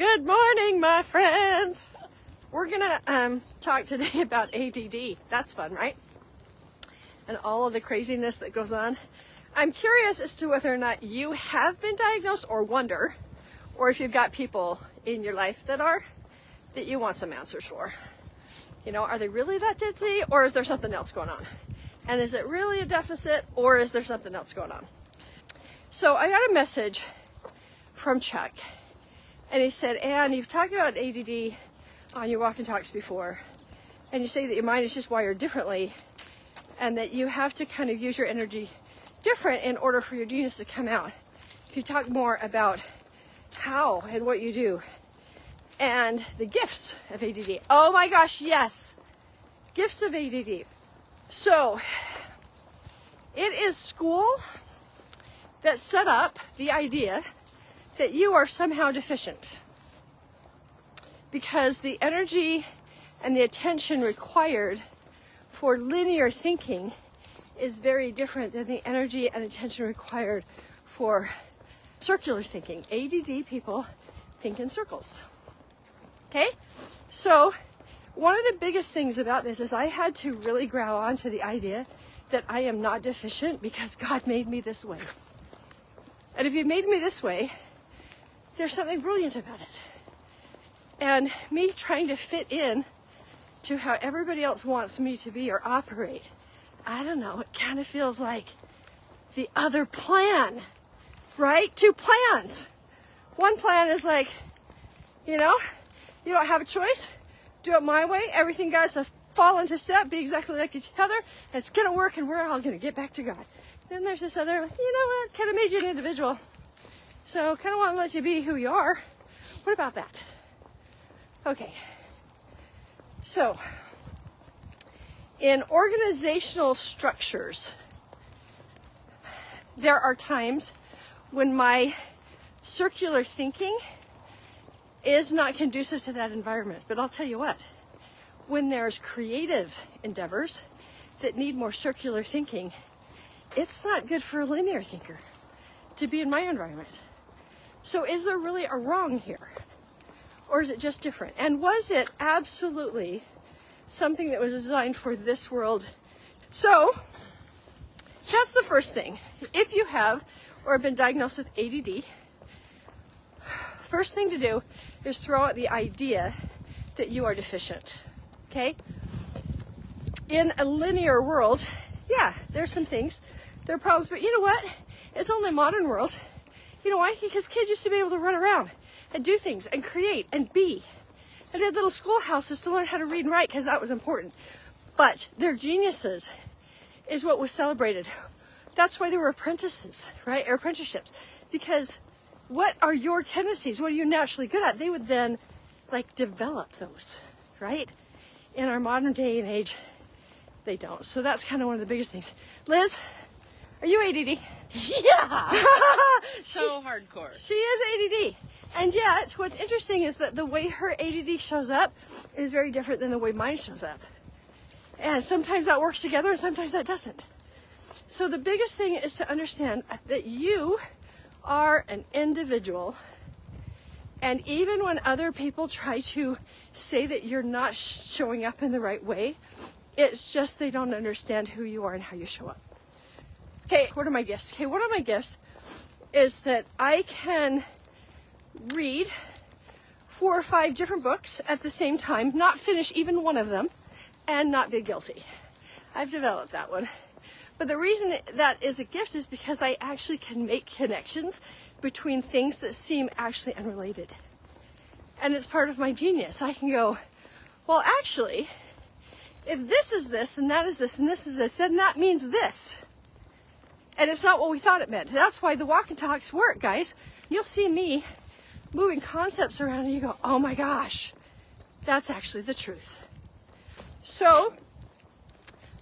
Good morning, my friends. We're gonna talk today about ADD. That's fun, right? And all of the craziness that goes on. I'm curious as to whether or not you have been diagnosed or wonder, or if you've got people in your life that you want some answers for. You know, are they really that ditzy, or is there something else going on? And is it really a deficit, or is there something else going on? So I got a message from Chuck, and he said, Anne, you've talked about ADD on your walk and talks before, and you say that your mind is just wired differently, and that you have to kind of use your energy different in order for your genius to come out. Can you talk more about how and what you do and the gifts of ADD? Oh my gosh, yes, gifts of ADD. So it is school that set up the idea that you are somehow deficient, because the energy and the attention required for linear thinking is very different than the energy and attention required for circular thinking. ADD people think in circles. Okay? So one of the biggest things about this is I had to really grab onto the idea that I am not deficient because God made me this way. And if He made me this way, there's something brilliant about it. And me trying to fit in to how everybody else wants me to be or operate, I don't know, it kind of feels like the other plan, right? Two plans. One plan is like, you know, you don't have a choice. Do it my way. Everything got to fall into step, be exactly like each other, and it's going to work, and we're all going to get back to God. Then there's this other, you know what, kind of made you an individual. So kind of want to let you be who you are. What about that? Okay. So, in organizational structures, there are times when my circular thinking is not conducive to that environment. But I'll tell you what, when there's creative endeavors that need more circular thinking, it's not good for a linear thinker to be in my environment. So is there really a wrong here? Or is it just different? And was it absolutely something that was designed for this world? So that's the first thing. If you have or have been diagnosed with ADD, first thing to do is throw out the idea that you are deficient. Okay? In a linear world, yeah, there's some things, there are problems, but you know what? It's only a modern world. You know why? Because kids used to be able to run around and do things and create and be. And they had little schoolhouses to learn how to read and write because that was important. But their geniuses is what was celebrated. That's why there were apprentices, right? Or apprenticeships. Because what are your tendencies? What are you naturally good at? They would then like develop those, right? In our modern day and age, they don't. So that's kind of one of the biggest things. Liz, are you ADD? Yeah. So hardcore. She is ADD. And yet, what's interesting is that the way her ADD shows up is very different than the way mine shows up. And sometimes that works together and sometimes that doesn't. So the biggest thing is to understand that you are an individual. And even when other people try to say that you're not showing up in the right way, it's just they don't understand who you are and how you show up. Okay, what are my gifts? Okay, one of my gifts is that I can read 4 or 5 different books at the same time, not finish even one of them, and not be guilty. I've developed that one. But the reason that is a gift is because I actually can make connections between things that seem actually unrelated. And it's part of my genius. I can go, well, actually, if this is this, and that is this, and this is this, then that means this. And it's not what we thought it meant. That's why the walk and talks work, guys. You'll see me moving concepts around and you go, oh my gosh, that's actually the truth. So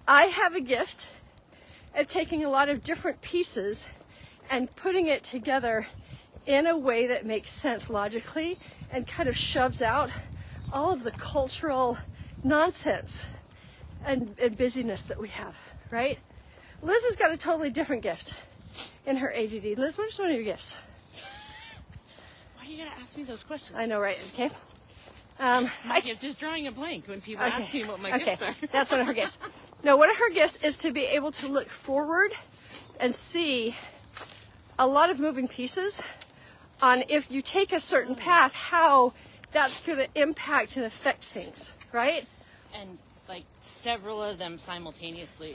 I have a gift of taking a lot of different pieces and putting it together in a way that makes sense logically and kind of shoves out all of the cultural nonsense and busyness that we have, right? Liz has got a totally different gift in her ADD. Liz, what is one of your gifts? My you gotta ask me those questions? I know, right? Okay. My gift is drawing a blank when people ask me what my gifts are. That's one of her gifts. No, one of her gifts is to be able to look forward and see a lot of moving pieces on if you take a certain path, how that's going to impact and affect things, right? And like several of them simultaneously.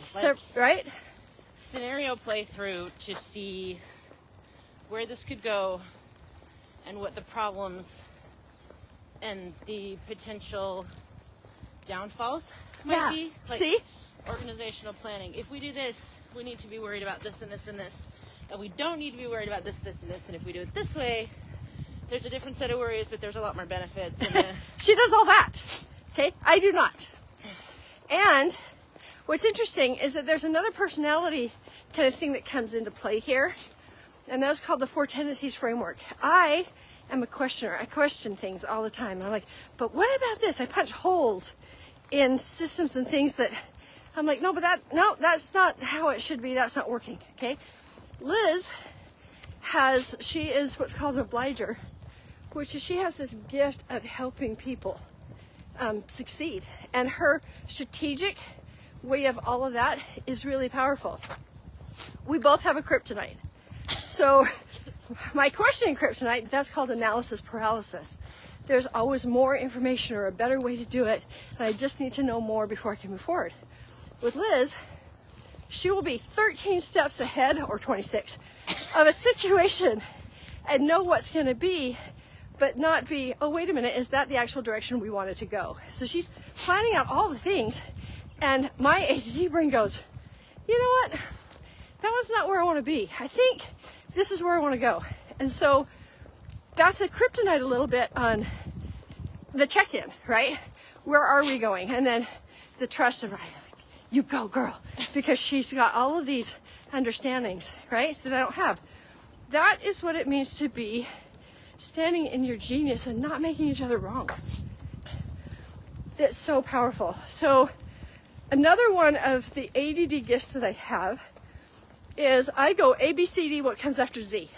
Right? Scenario playthrough to see where this could go and what the problems and the potential downfalls might be. Like, see? Organizational planning. If we do this, we need to be worried about this and this and this. And we don't need to be worried about this, this, and this. And if we do it this way, there's a different set of worries, but there's a lot more benefits. And she does all that. Okay? I do not. And what's interesting is that there's another personality kind of thing that comes into play here. And that's called the 4 Tendencies Framework. I am a questioner. I question things all the time. I'm like, but what about this? I punch holes in systems and things that I'm like, no, that's not how it should be. That's not working. Okay? Liz she is what's called an obliger, which is she has this gift of helping people succeed. And her strategic way of all of that is really powerful. We both have a kryptonite. So my questioning kryptonite, that's called analysis paralysis. There's always more information or a better way to do it, and I just need to know more before I can move forward. With Liz, she will be 13 steps ahead, or 26, of a situation and know what's going to be, but not be, oh, wait a minute, is that the actual direction we wanted to go? So she's planning out all the things, and my ADD brain goes, you know what? That was not where I want to be. I think this is where I want to go. And so that's a kryptonite a little bit on the check-in, right? Where are we going? And then the trust of, you go, girl, because she's got all of these understandings, right, that I don't have. That is what it means to be standing in your genius and not making each other wrong. It's so powerful. So another one of the ADD gifts that I have is I go A, B, C, D, what comes after Z.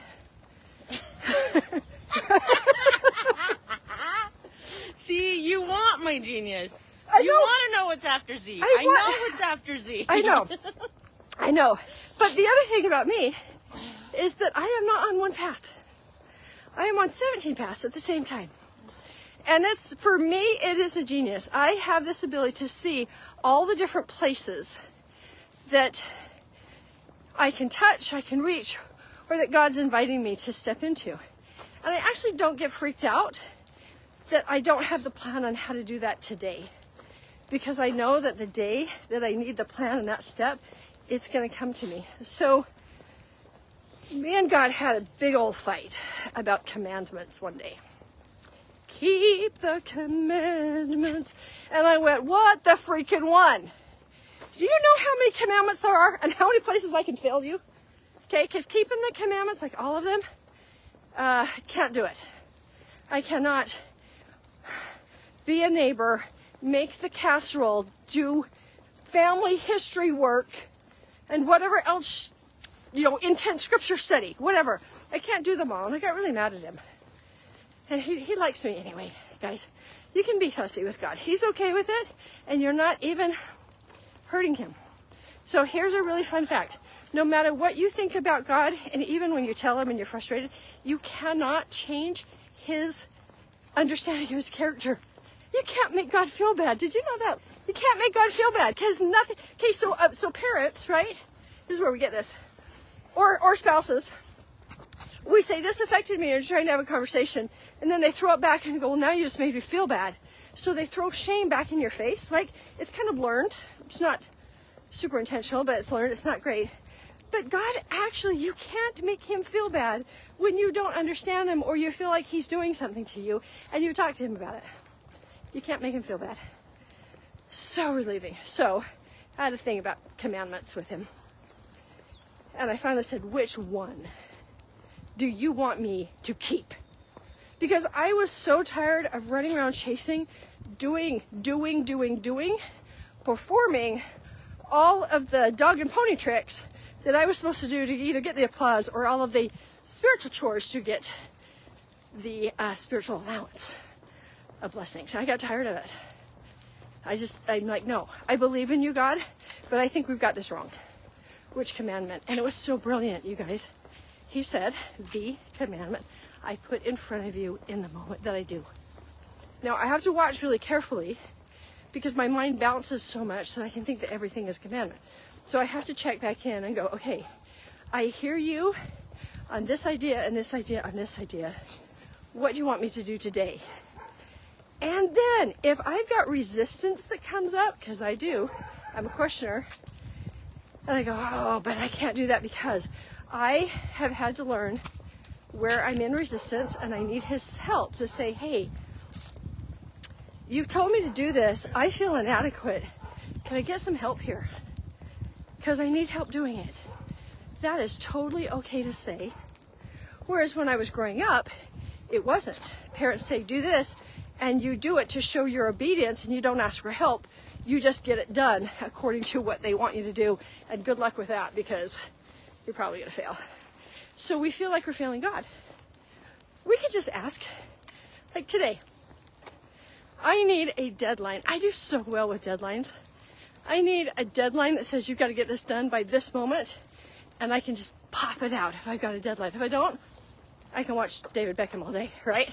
See, you want my genius. You want to know what's after Z. I know what's after Z. I know. I know. But the other thing about me is that I am not on one path. I am on 17 paths at the same time. And it's, for me, it is a genius. I have this ability to see all the different places that I can touch, I can reach, or that God's inviting me to step into. And I actually don't get freaked out that I don't have the plan on how to do that today. Because I know that the day that I need the plan and that step, it's going to come to me. So me and God had a big old fight about commandments one day. Keep the commandments. And I went, what the freaking one? Do you know how many commandments there are and how many places I can fail you? Okay, because keeping the commandments, like all of them, can't do it. I cannot be a neighbor, make the casserole, do family history work, and whatever else, intense scripture study, whatever. I can't do them all, and I got really mad at him. And he likes me anyway, guys. You can be fussy with God. He's okay with it, and you're not even hurting him. So here's a really fun fact. No matter what you think about God, and even when you tell him and you're frustrated, you cannot change his understanding of his character. You can't make God feel bad. Did you know that? You can't make God feel bad because nothing. Okay, so parents, right? This is where we get this, or spouses. We say this affected me, or trying to have a conversation, and then they throw it back and go, well, now you just made me feel bad. So they throw shame back in your face. Like, it's kind of learned. It's not super intentional, but it's learned. It's not great. But God, actually, you can't make him feel bad when you don't understand him or you feel like he's doing something to you and you talk to him about it. You can't make him feel bad. So relieving. So I had a thing about commandments with him. And I finally said, which one do you want me to keep? Because I was so tired of running around chasing, doing, performing all of the dog and pony tricks that I was supposed to do to either get the applause or all of the spiritual chores to get the spiritual allowance of blessings. I got tired of it. I'm like, no, I believe in you, God, but I think we've got this wrong. Which commandment? And it was so brilliant, you guys. He said, the commandment I put in front of you in the moment that I do. Now, I have to watch really carefully because my mind bounces so much that I can think that everything is commandment. So I have to check back in and go, okay, I hear you on this idea and this idea and this idea. What do you want me to do today? And then if I've got resistance that comes up, because I do, I'm a questioner, and I go, oh, but I can't do that because I have had to learn where I'm in resistance and I need his help to say, hey, you've told me to do this. I feel inadequate. Can I get some help here? Because I need help doing it. That is totally okay to say. Whereas when I was growing up, it wasn't. Parents say, do this, and you do it to show your obedience and you don't ask for help. You just get it done according to what they want you to do. And good luck with that because you're probably going to fail. So we feel like we're failing God. We could just ask, like today, I need a deadline. I do so well with deadlines. I need a deadline that says you've got to get this done by this moment. And I can just pop it out if I've got a deadline. If I don't, I can watch David Beckham all day, right?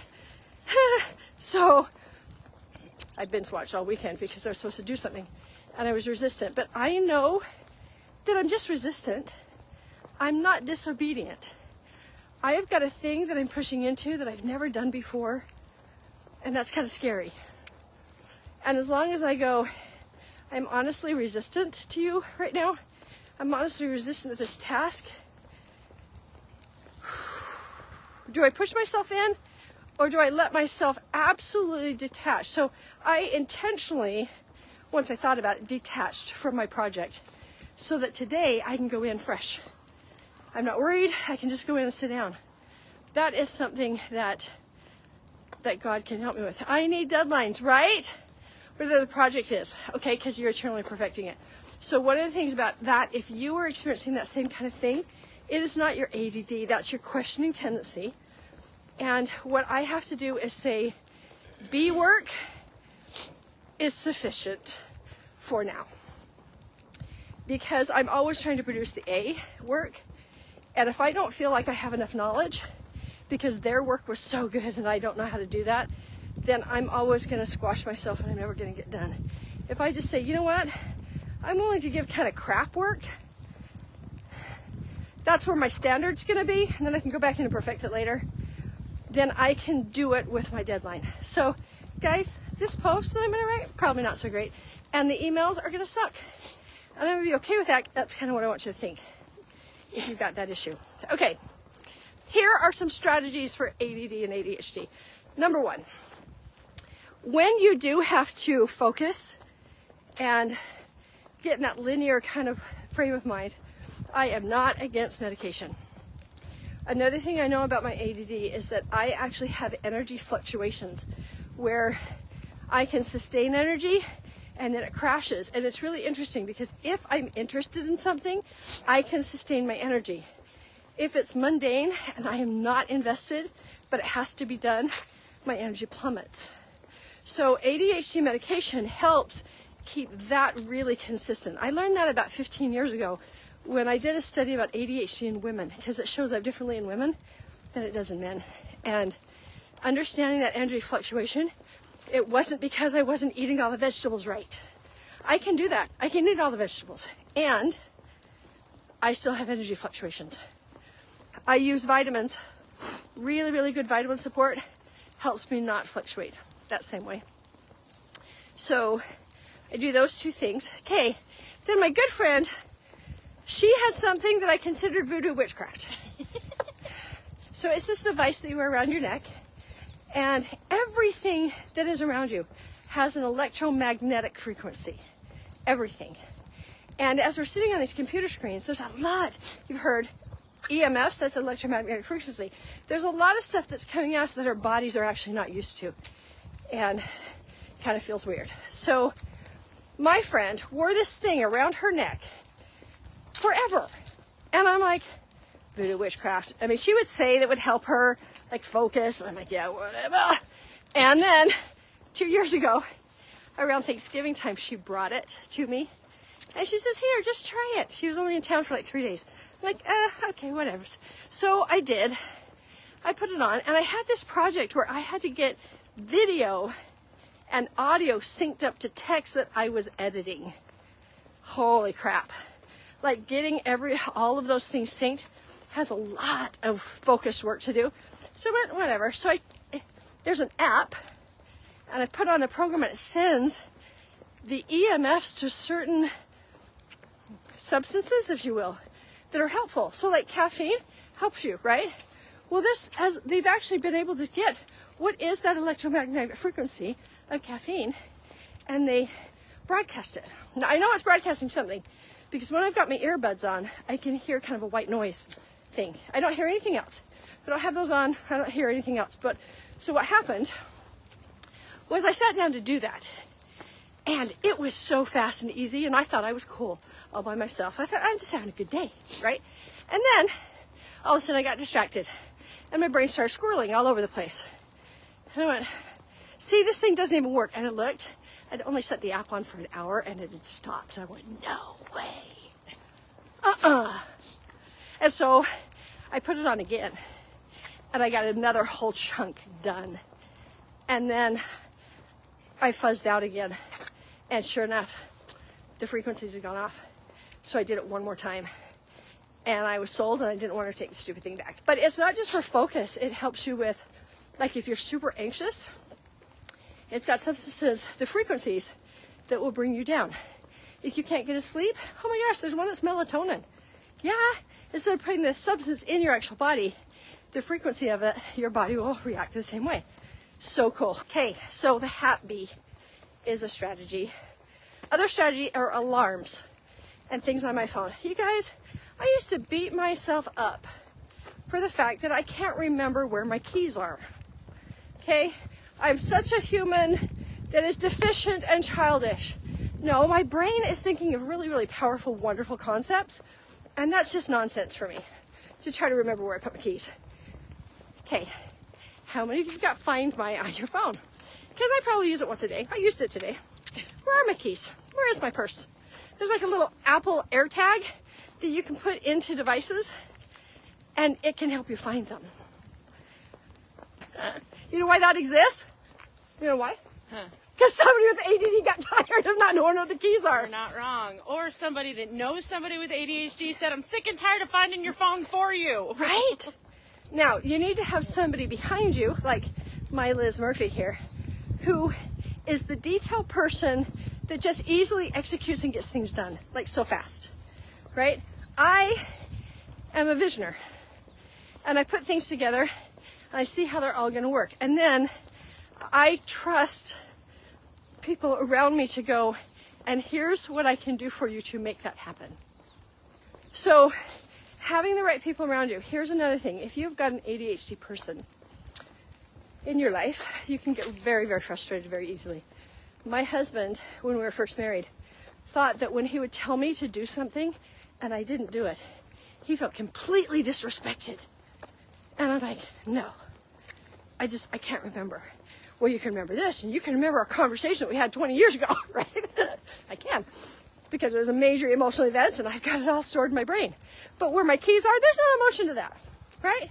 So I binge watched all weekend because I was supposed to do something and I was resistant. But I know that I'm just resistant. I'm not disobedient. I have got a thing that I'm pushing into that I've never done before. And that's kind of scary. And as long as I go, I'm honestly resistant to you right now. I'm honestly resistant to this task. Do I push myself in? Or do I let myself absolutely detach? So I intentionally, once I thought about it, detached from my project so that today I can go in fresh. I'm not worried. I can just go in and sit down. That is something that God can help me with. I need deadlines, right? Whatever the project is, okay? Because you're eternally perfecting it. So one of the things about that, if you are experiencing that same kind of thing, it is not your ADD. That's your questioning tendency. And what I have to do is say, B work is sufficient for now. Because I'm always trying to produce the A work. And if I don't feel like I have enough knowledge, because their work was so good and I don't know how to do that, then I'm always going to squash myself and I'm never going to get done. If I just say, you know what, I'm willing to give kind of crap work, that's where my standard's going to be, and then I can go back in and perfect it later, then I can do it with my deadline. So, guys, this post that I'm going to write, probably not so great, and the emails are going to suck. And I'm going to be okay with that. That's kind of what I want you to think, if you've got that issue. Okay, here are some strategies for ADD and ADHD. Number one, when you do have to focus and get in that linear kind of frame of mind, I am not against medication. Another thing I know about my ADD is that I actually have energy fluctuations where I can sustain energy and then it crashes. And it's really interesting because if I'm interested in something, I can sustain my energy. If it's mundane and I am not invested, but it has to be done, my energy plummets. So ADHD medication helps keep that really consistent. I learned that about 15 years ago when I did a study about ADHD in women, because it shows up differently in women than it does in men. And understanding that energy fluctuation, it wasn't because I wasn't eating all the vegetables right. I can do that. I can eat all the vegetables. And I still have energy fluctuations. I use vitamins. Really, really good vitamin support helps me not fluctuate that same way. So I do those two things. Okay, then my good friend, she had something that I considered voodoo witchcraft. So it's this device that you wear around your neck, and everything that is around you has an electromagnetic frequency. Everything. And as we're sitting on these computer screens, there's a lot. You've heard EMFs, that's electromagnetic frequency. There's a lot of stuff that's coming at us that our bodies are actually not used to. And kind of feels weird. So my friend wore this thing around her neck forever. And I'm like, voodoo witchcraft. I mean, she would say that would help her like focus. And I'm like, yeah, whatever. And then 2 years ago, around Thanksgiving time, she brought it to me. And she says, here, just try it. She was only in town for like 3 days. I'm like, okay, whatever. So I did. I put it on, and I had this project where I had to get video and audio synced up to text that I was editing. Holy crap. Like getting all of those things synced has a lot of focused work to do. So I went, whatever. So there's an app, and I put on the program, and it sends the EMFs to certain substances, if you will, that are helpful. So like caffeine helps you, right? Well, they've actually been able to get what is that electromagnetic frequency of caffeine, and they broadcast it. Now, I know it's broadcasting something, because when I've got my earbuds on, I can hear kind of a white noise thing. I don't hear anything else. If I don't have those on, I don't hear anything else. But so what happened was I sat down to do that, and it was so fast and easy, and I thought I was cool all by myself. I thought, I'm just having a good day, right? And then all of a sudden I got distracted, and my brain started squirreling all over the place. And I went, see, this thing doesn't even work. And I looked. I'd only set the app on for an hour, and it had stopped. I went, no way. And so I put it on again, and I got another whole chunk done. And then I fuzzed out again, and sure enough, the frequencies had gone off. So I did it one more time, and I was sold, and I didn't want to take the stupid thing back. But it's not just for focus. It helps you with, like, if you're super anxious, it's got substances, the frequencies that will bring you down. If you can't get to sleep, oh my gosh, there's one that's melatonin. Yeah, instead of putting the substance in your actual body, the frequency of it, your body will react the same way. So cool. Okay, so the hat bee is a strategy. Other strategy are alarms and things on my phone. You guys, I used to beat myself up for the fact that I can't remember where my keys are. Okay? I'm such a human that is deficient and childish. No, my brain is thinking of really, really powerful, wonderful concepts, and that's just nonsense for me to try to remember where I put my keys. Okay, how many of you got Find My on your phone? Because I probably use it once a day. I used it today. Where are my keys? Where is my purse? There's like a little Apple AirTag that you can put into devices, and it can help you find them. You know why that exists? You know why? Because somebody with ADD got tired of not knowing what the keys are. You're not wrong. Or somebody that knows somebody with ADHD said, I'm sick and tired of finding your phone for you. Right? Now, you need to have somebody behind you, like my Liz Murphy here, who is the detail person that just easily executes and gets things done, like so fast, right? I am a visioner, and I put things together, and I see how they're all going to work. And then I trust people around me to go, and here's what I can do for you to make that happen. So having the right people around you. Here's another thing. If you've got an ADHD person in your life, you can get very, very frustrated very easily. My husband, when we were first married, thought that when he would tell me to do something and I didn't do it, he felt completely disrespected. And I'm like, no, I can't remember. Well, you can remember this, and you can remember our conversation that we had 20 years ago, right? I can. It's because it was a major emotional event, and I've got it all stored in my brain. But where my keys are, there's no emotion to that, right?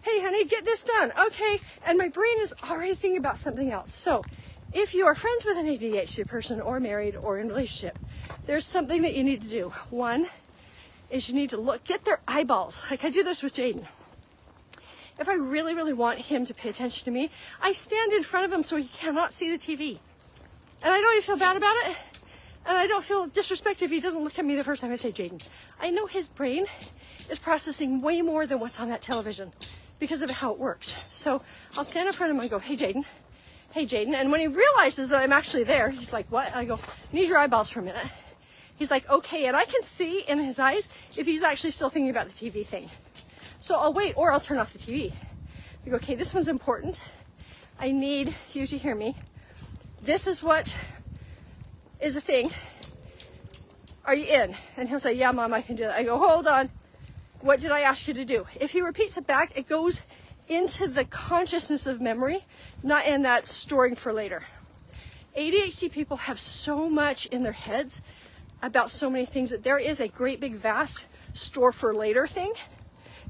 Hey, honey, get this done. Okay, and my brain is already thinking about something else. So if you are friends with an ADHD person or married or in a relationship, there's something that you need to do. One is you need to get their eyeballs. Like I do this with Jaden. If I really, really want him to pay attention to me, I stand in front of him so he cannot see the TV. And I don't even feel bad about it. And I don't feel disrespected if he doesn't look at me the first time I say Jaden. I know his brain is processing way more than what's on that television because of how it works. So I'll stand in front of him and go, hey, Jaden. Hey, Jaden. And when he realizes that I'm actually there, he's like, what? I go, need your eyeballs for a minute. He's like, okay. And I can see in his eyes if he's actually still thinking about the TV thing. So I'll wait, or I'll turn off the TV. I go, okay, this one's important. I need you to hear me. This is what is a thing. Are you in? And he'll say, yeah, Mom, I can do that. I go, hold on. What did I ask you to do? If he repeats it back, it goes into the consciousness of memory, not in that storing for later. ADHD people have so much in their heads about so many things that there is a great big vast store for later thing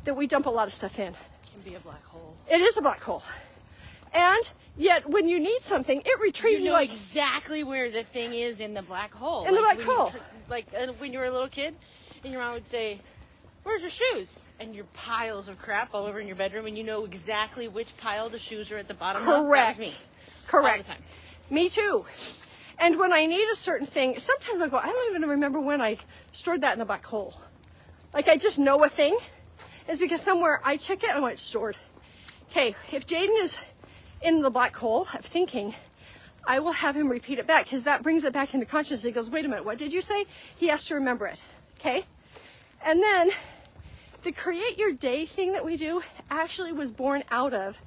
that we dump a lot of stuff in. It can be a black hole. It is a black hole. And yet when you need something, it retrieves you know like exactly where the thing is in the black hole. In the black hole. When you were a little kid and your mom would say, "Where's your shoes?" And your piles of crap all over in your bedroom, and you know exactly which pile the shoes are at the bottom of. Correct. That was me. Correct. All the time. Me too. And when I need a certain thing, sometimes I'll go, I don't even remember when I stored that in the black hole. Like I just know a thing. It's because somewhere I check it and I want it stored. Okay, if Jaden is in the black hole of thinking, I will have him repeat it back because that brings it back into consciousness. He goes, wait a minute, what did you say? He has to remember it. Okay? And then the create your day thing that we do actually was born out of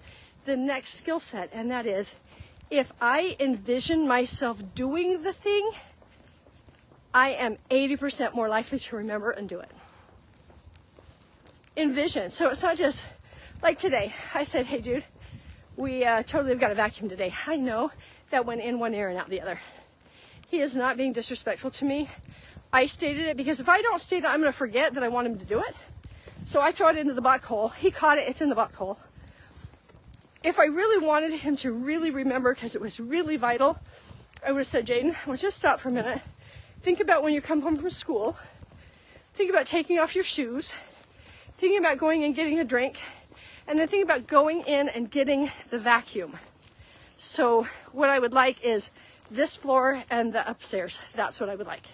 the next skill set, and that is if I envision myself doing the thing, I am 80% more likely to remember and do it. Envision. So it's not just like today. I said, hey, dude, we totally have got a vacuum today. I know that went in one ear and out the other. He is not being disrespectful to me. I stated it because if I don't state it, I'm going to forget that I want him to do it. So I throw it into the black hole. He caught it. It's in the black hole. If I really wanted him to really remember because it was really vital, I would have said, Jaden, I want you to stop for a minute. Think about when you come home from school. Think about taking off your shoes. Thinking about going and getting a drink. And then think about going in and getting the vacuum. So what I would like is this floor and the upstairs. That's what I would like.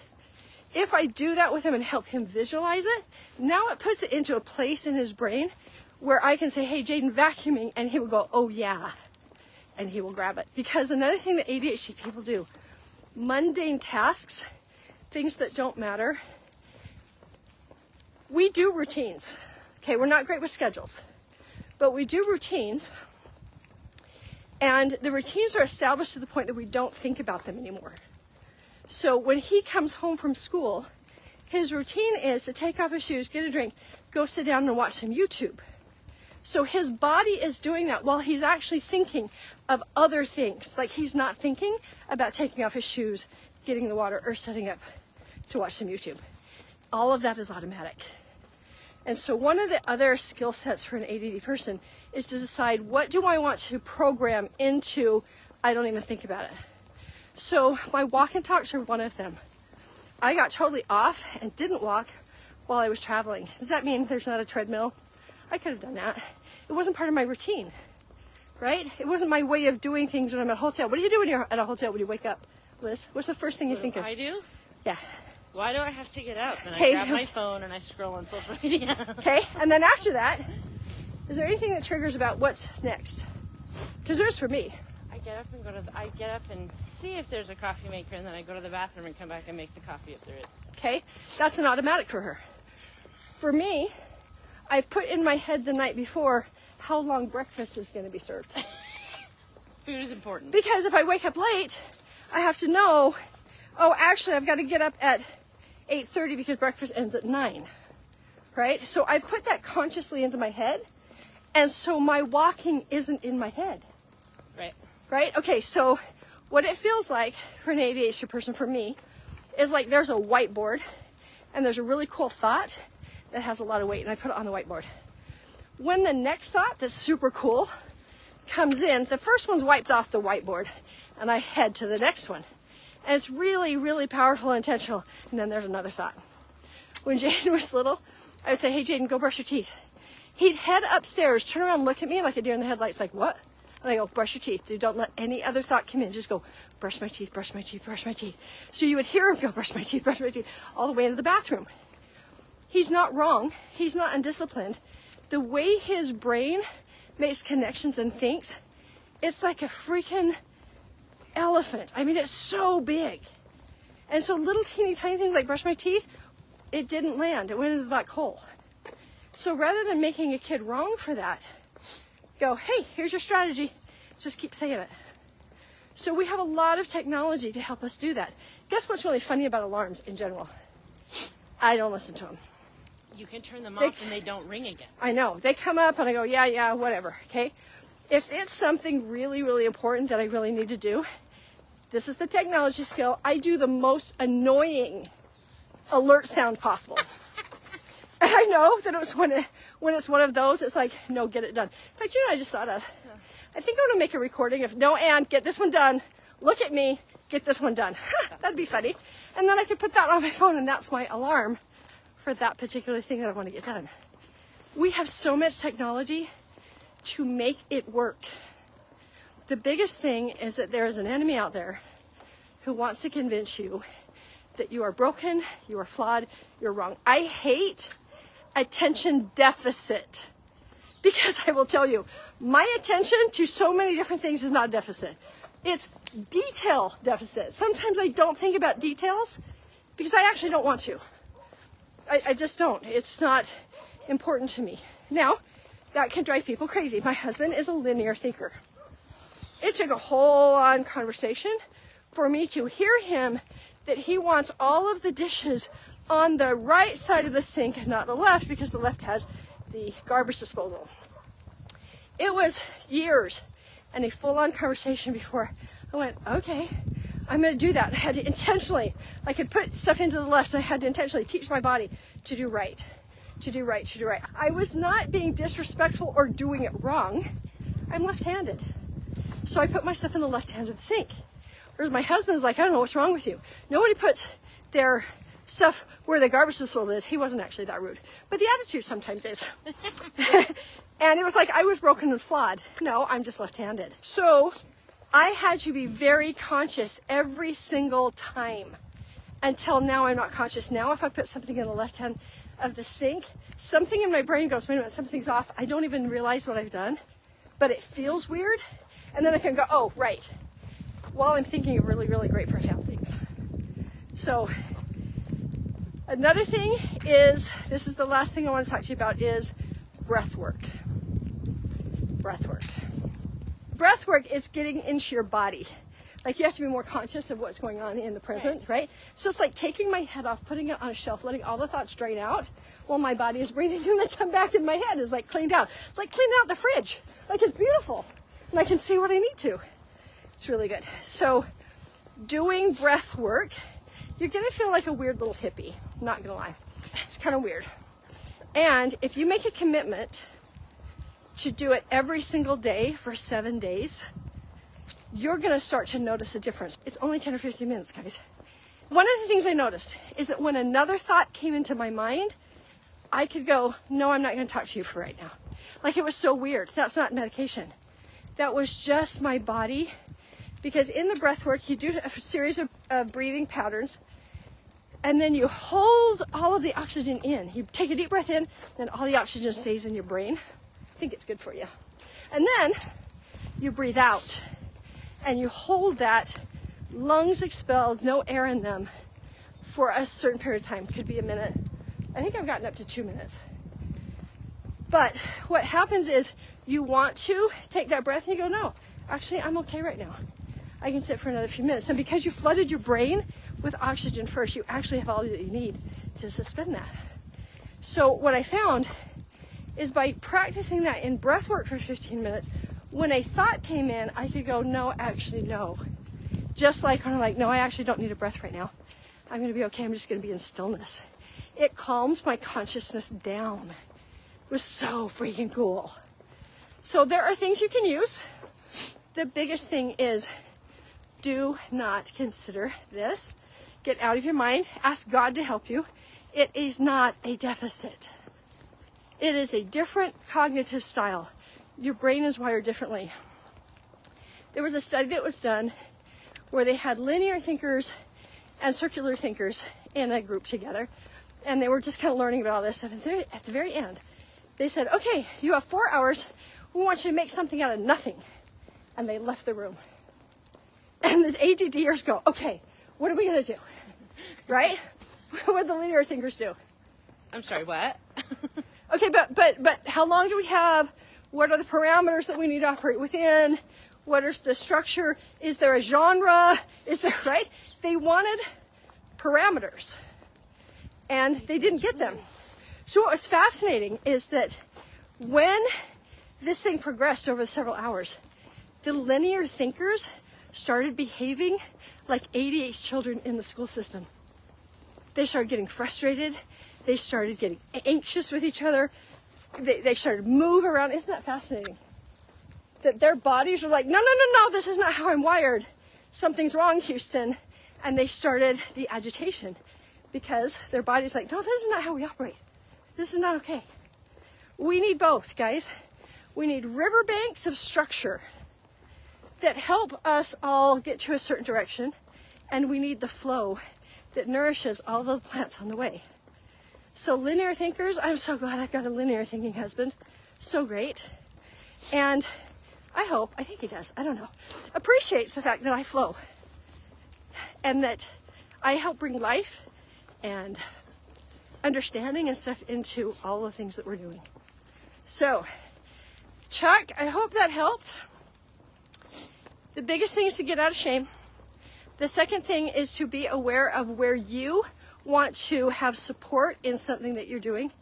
If I do that with him and help him visualize it, now it puts it into a place in his brain where I can say, hey, Jaden, vacuuming, and he will go, oh yeah, and he will grab it. Because another thing that ADHD people do, mundane tasks, things that don't matter, we do routines. Okay, we're not great with schedules, but we do routines, and the routines are established to the point that we don't think about them anymore. So when he comes home from school, his routine is to take off his shoes, get a drink, go sit down and watch some YouTube. So his body is doing that while he's actually thinking of other things. Like he's not thinking about taking off his shoes, getting the water, or setting up to watch some YouTube. All of that is automatic. And so one of the other skill sets for an ADD person is to decide, what do I want to program into, I don't even think about it. So my walk and talks are one of them. I got totally off and didn't walk while I was traveling. Does that mean there's not a treadmill? I could have done that. It wasn't part of my routine, right? It wasn't my way of doing things when I'm at a hotel. What do you do when you're at a hotel when you wake up, Liz? What's the first thing you think of? I do? Yeah. Why do I have to get up? And I grab my phone and I scroll on social media. Okay, and then after that, is there anything that triggers about what's next? Because there's for me. I get up and see if there's a coffee maker, and then I go to the bathroom and come back and make the coffee if there is. Okay, that's an automatic for her. For me, I've put in my head the night before how long breakfast is going to be served. Food is important. Because if I wake up late, I have to know, oh, actually, I've got to get up at 8:30 because breakfast ends at 9, right? So I put that consciously into my head, and so my walking isn't in my head. Right. Right? Okay, so what it feels like for an ADHD person, for me, is like there's a whiteboard, and there's a really cool thought that has a lot of weight, and I put it on the whiteboard. When the next thought that's super cool comes in, the first one's wiped off the whiteboard, and I head to the next one. And it's really, really powerful and intentional. And then there's another thought. When Jaden was little, I would say, hey, Jaden, go brush your teeth. He'd head upstairs, turn around, look at me like a deer in the headlights, like, what? And I go, brush your teeth. Dude, don't let any other thought come in. Just go, brush my teeth, brush my teeth, brush my teeth. So you would hear him go, brush my teeth, all the way into the bathroom. He's not wrong. He's not undisciplined. The way his brain makes connections and thinks, it's like a freaking elephant. I mean, it's so big. And so little teeny tiny things like brush my teeth, it didn't land. It went into the black hole. So rather than making a kid wrong for that, go, hey, here's your strategy. Just keep saying it. So we have a lot of technology to help us do that. Guess what's really funny about alarms in general? I don't listen to them. You can turn them off and they don't ring again. I know. They come up and I go, yeah, whatever, okay? If it's something really, really important that I really need to do, this is the technology skill. I do the most annoying alert sound possible. And I know that it's when it's one of those, it's like, no, get it done. In fact, you know what I just thought of? I think I'm going to make a recording of, no, Ann, get this one done. Look at me, get this one done. That'd be funny. And then I could put that on my phone, and that's my alarm for that particular thing that I want to get done. We have so much technology to make it work. The biggest thing is that there is an enemy out there who wants to convince you that you are broken, you are flawed, you're wrong. I hate attention deficit, because I will tell you, my attention to so many different things is not a deficit. It's detail deficit. Sometimes I don't think about details because I actually don't want to. I just don't. It's not important to me. Now, that can drive people crazy. My husband is a linear thinker. It took a whole on conversation for me to hear him that he wants all of the dishes on the right side of the sink, not the left, because the left has the garbage disposal. It was years and a full-on conversation before I went, okay, I'm going to do that. I had to intentionally, I could put stuff into the left, and I had to intentionally teach my body to do right, to do right, to do right. I was not being disrespectful or doing it wrong. I'm left-handed. So I put my stuff in the left hand of the sink. Whereas my husband's like, I don't know what's wrong with you. Nobody puts their stuff where the garbage disposal is. He wasn't actually that rude, but the attitude sometimes is. And it was like I was broken and flawed. No, I'm just left-handed. So I had to be very conscious every single time. Until now, I'm not conscious. Now, if I put something in the left hand of the sink, something in my brain goes, wait a minute, something's off. I don't even realize what I've done, but it feels weird. And then I can go, oh, right, while I'm thinking of really, really great, profound things. So another thing is, this is the last thing I want to talk to you about, is breath work. Breath work. Breath work is getting into your body. Like, you have to be more conscious of what's going on in the present, right? So it's like taking my head off, putting it on a shelf, letting all the thoughts drain out while my body is breathing, and they come back and my head is like cleaned out. It's like cleaning out the fridge. Like, it's beautiful. And I can see what I need to. It's really good. So doing breath work, you're going to feel like a weird little hippie. Not going to lie. It's kind of weird. And if you make a commitment to do it every single day for 7 days, you're going to start to notice a difference. It's only 10 or 15 minutes, guys. One of the things I noticed is that when another thought came into my mind, I could go, no, I'm not going to talk to you for right now. Like, it was so weird. That's not medication. That was just my body. Because in the breath work, you do a series of breathing patterns, and then you hold all of the oxygen in. You take a deep breath in, then all the oxygen stays in your brain. I think it's good for you. And then you breathe out, and you hold that, lungs expelled, no air in them, for a certain period of time. Could be a minute. I think I've gotten up to 2 minutes. But what happens is you want to take that breath and you go, no, actually, I'm okay right now. I can sit for another few minutes. And because you flooded your brain with oxygen first, you actually have all that you need to suspend that. So what I found is by practicing that in breath work for 15 minutes, when a thought came in, I could go, no, actually, no. Just like when I'm like, no, I actually don't need a breath right now. I'm going to be okay. I'm just going to be in stillness. It calms my consciousness down. It was so freaking cool. So there are things you can use. The biggest thing is, do not consider this. Get out of your mind. Ask God to help you. It is not a deficit. It is a different cognitive style. Your brain is wired differently. There was a study that was done where they had linear thinkers and circular thinkers in a group together. And they were just kind of learning about all this stuff. And at the very end, they said, okay, you have 4 hours. We want you to make something out of nothing. And they left the room. And the ADDers go, okay, what are we going to do? Right? What do the linear thinkers do? I'm sorry, what? Okay, but how long do we have? What are the parameters that we need to operate within? What is the structure? Is there a genre? Is there, right? They wanted parameters. And they didn't get them. So what was fascinating is that when this thing progressed over several hours, the linear thinkers started behaving like ADHD children in the school system. They started getting frustrated. They started getting anxious with each other. They started to move around. Isn't that fascinating? That their bodies were like, no, this is not how I'm wired. Something's wrong, Houston. And they started the agitation because their body's like, no, this is not how we operate. This is not okay. We need both, guys. We need riverbanks of structure that help us all get to a certain direction, and we need the flow that nourishes all the plants on the way. So linear thinkers, I'm so glad I've got a linear thinking husband. So great. And I think he does, I don't know, appreciates the fact that I flow and that I help bring life and understanding and stuff into all the things that we're doing. So, Chuck, I hope that helped. The biggest thing is to get out of shame. The second thing is to be aware of where you want to have support in something that you're doing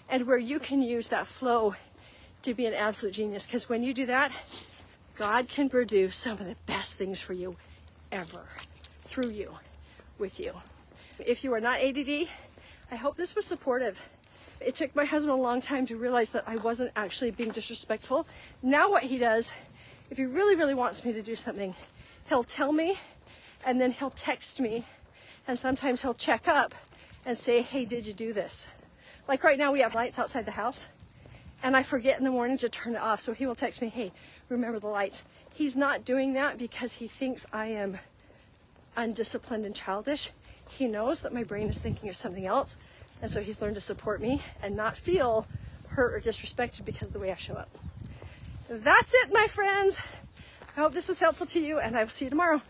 and where you can use that flow to be an absolute genius. Because when you do that, God can produce some of the best things for you ever through you, with you. If you are not ADD, I hope this was supportive. It took my husband a long time to realize that I wasn't actually being disrespectful. Now what he does, if he really, really wants me to do something, he'll tell me and then he'll text me, and sometimes he'll check up and say, hey, did you do this? Like right now we have lights outside the house and I forget in the morning to turn it off. So he will text me, hey, remember the lights. He's not doing that because he thinks I am undisciplined and childish. He knows that my brain is thinking of something else. And so he's learned to support me and not feel hurt or disrespected because of the way I show up. That's it, my friends. I hope this was helpful to you, and I will see you tomorrow.